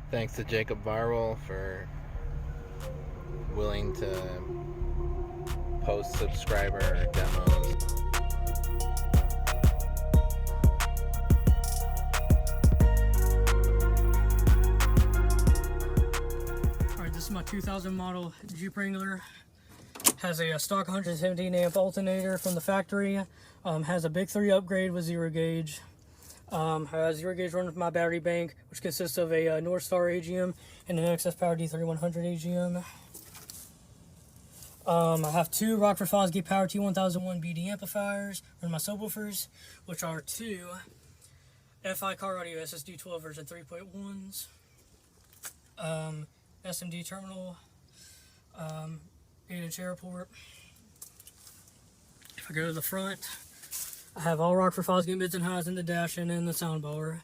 Thanks to JacobViral for willing to post subscriber demos. Alright, this is my 2000 model Jeep Wrangler. Has a stock 117 amp alternator from the factory. Has a Big 3 upgrade with 0 gauge. Has 0 gauge run with my battery bank, which consists of a North Star AGM and an XS Power D3100 AGM. I have two Rockford Fosgate Power T1001 BD amplifiers for my subwoofers, which are two FI Car Audio SSD 12 version 3.1s, SMD terminal, 8-inch airport. If I go to the front, I have all Rockford Fosgate mids and highs in the dash and in the soundbar.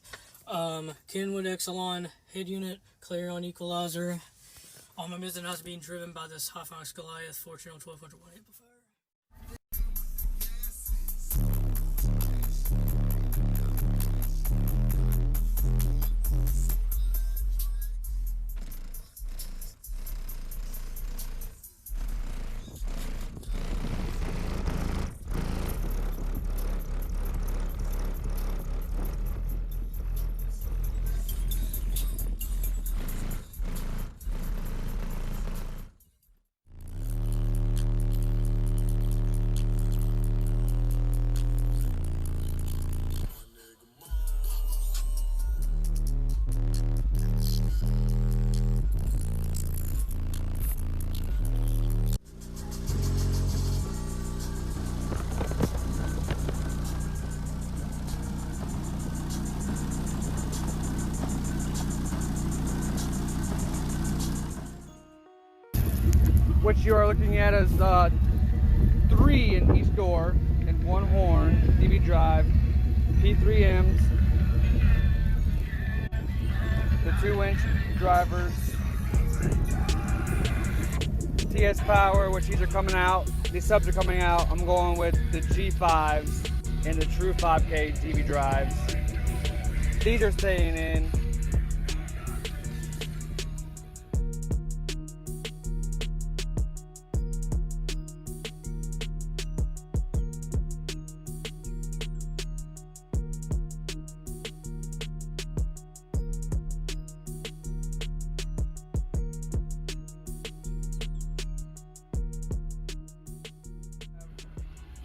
Kenwood Exelon head unit, Clarion equalizer. All my mids and highs being driven by this Hi-Fox Goliath 4 channel 1200 watt amplifier. What you are looking at is 3 in each door and 1 horn, DV drive, P3Ms, the 2-inch drivers, TS power, which these are coming out. These subs are coming out. I'm going with the G5s and the true 5K DV drives. These are staying in.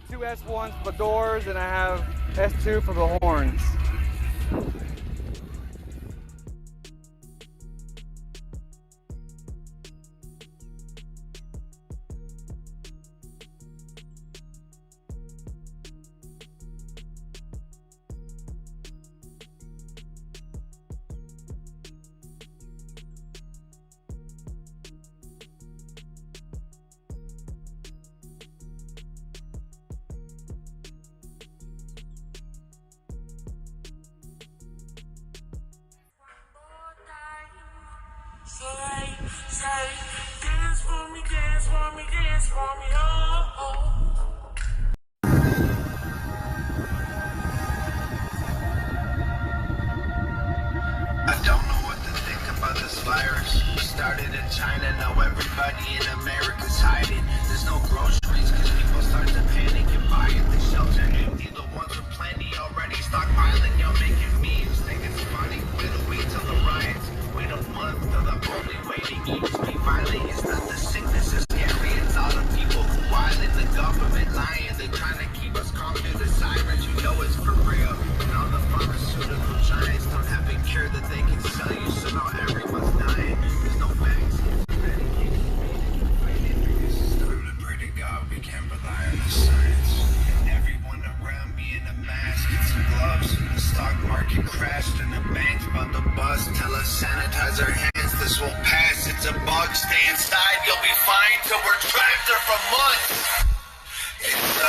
Two S1s for the doors, and I have S2 for the horns. Dance for me, dance for me, dance for me, oh. I don't know what to think about this virus. Started in China, now everybody in America's hiding. There's no groceries because people start to panic and buy it. The shelves are empty, the ones with plenty already stockpiling. Y'all making memes, think it's funny. Wait till the riots. Wait a month till the only way to eat is be violent. It's not the sickness is scary, it's all the people who violent. The government lying, they trying to keep us calm through the sirens. You know it's for real. And all the pharmaceutical giants don't have a cure that they can sell you, so now everyone's dying. There's no vaccines, medication, started to pray to God, we can't rely on the science. And everyone around me in a mask and some gloves. And the stock market crashed and the bank's about to bust. Tell us sanitize our hands, this will pass. It's a bug, stay inside, you'll be fine till we're trapped there for months. It's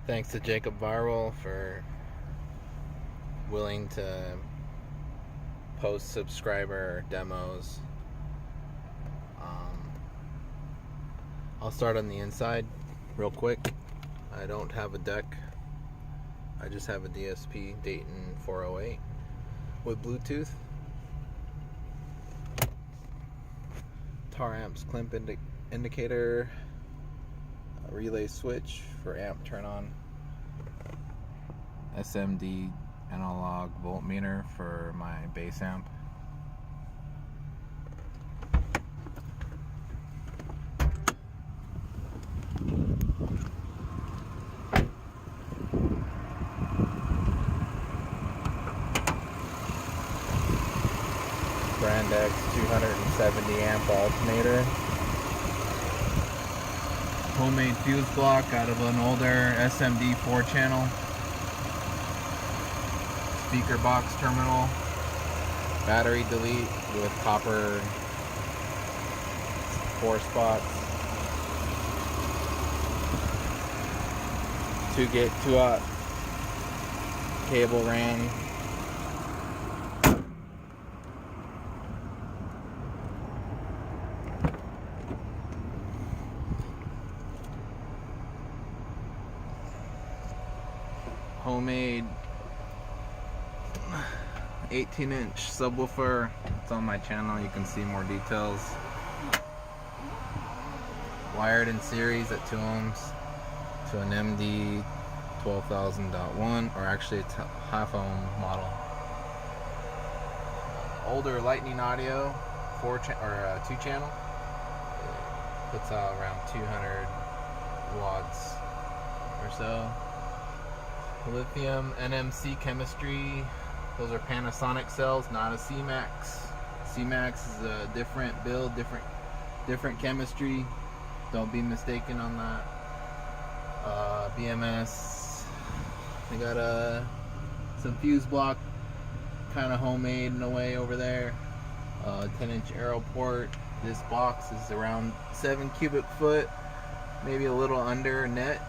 Thanks to JacobViral for willing to post subscriber demos. I'll start on the inside real quick. I don't have a deck. I just have a DSP Dayton 408 with Bluetooth. Tar amps clamp indicator, a relay switch for amp turn on, SMD analog voltmeter for my bass amp, Brand X 270 amp alternator, homemade fuse block out of an older SMD 4 channel, speaker box terminal, battery delete with copper 4 spots, 2 aught cable ran, homemade 18-inch subwoofer. It's on my channel, you can see more details. Wired in series at 2 ohms to an MD 12,000.1, or actually it's a half ohm model. Older Lightning Audio 2 channel. Puts out around 200 watts or so. Lithium NMC chemistry. Those are Panasonic cells, not a CMAX. CMAX is a different build, different chemistry. Don't be mistaken on that. BMS. They got some fuse block, kind of homemade in a way over there. 10-inch arrow port. This box is around 7 cubic foot, maybe a little under net.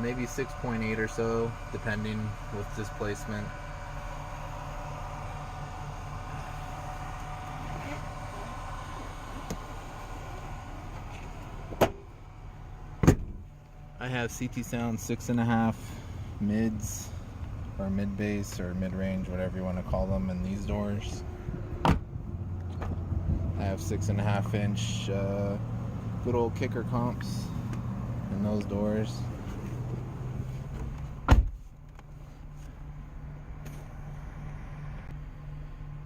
Maybe 6.8 or so, depending with displacement. I have CT Sound 6.5 mids, or mid bass, or mid range, whatever you want to call them, in these doors. I have 6.5 inch good old kicker comps in those doors.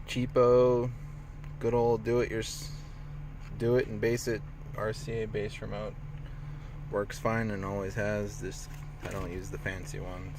Cheapo, good old do it and base it RCA bass remote. Works fine and always has. This, I don't use the fancy ones.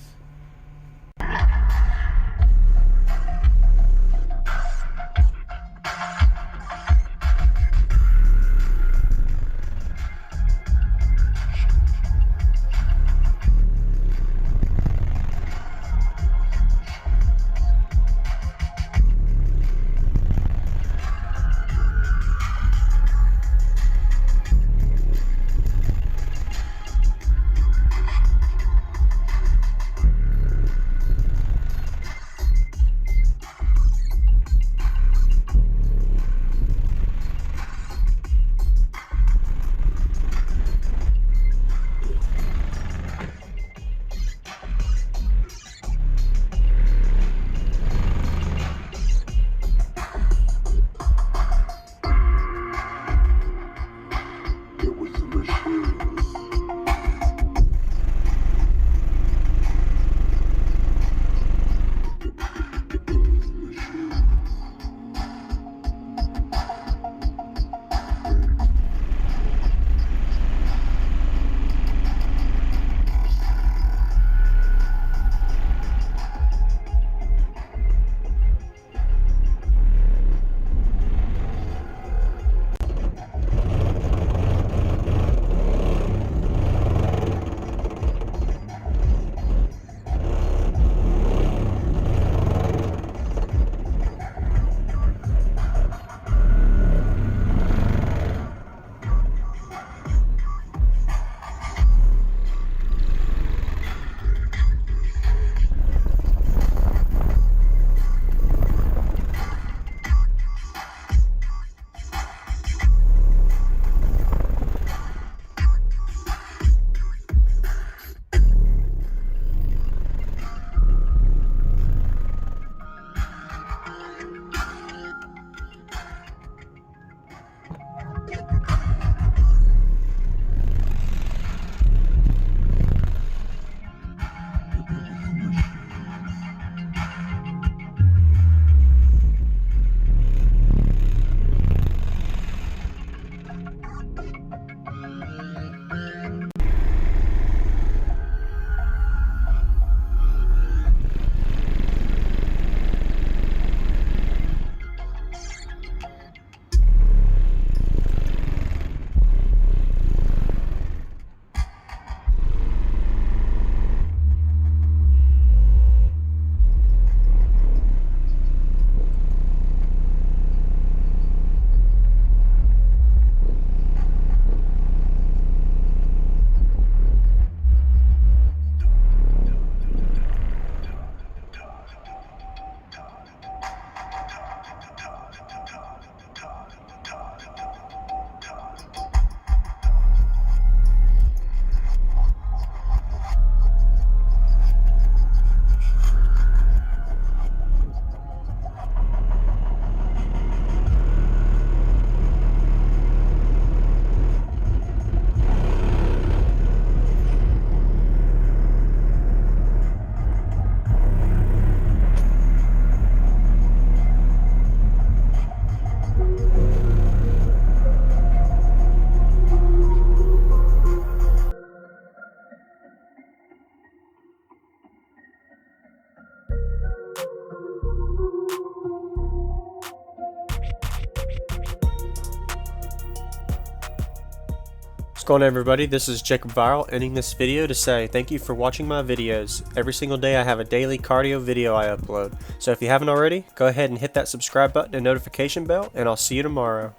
going on, everybody? This is JacobViral ending this video to say thank you for watching my videos. Every single day I have a daily cardio video I upload. So if you haven't already, go ahead and hit that subscribe button and notification bell, and I'll see you tomorrow.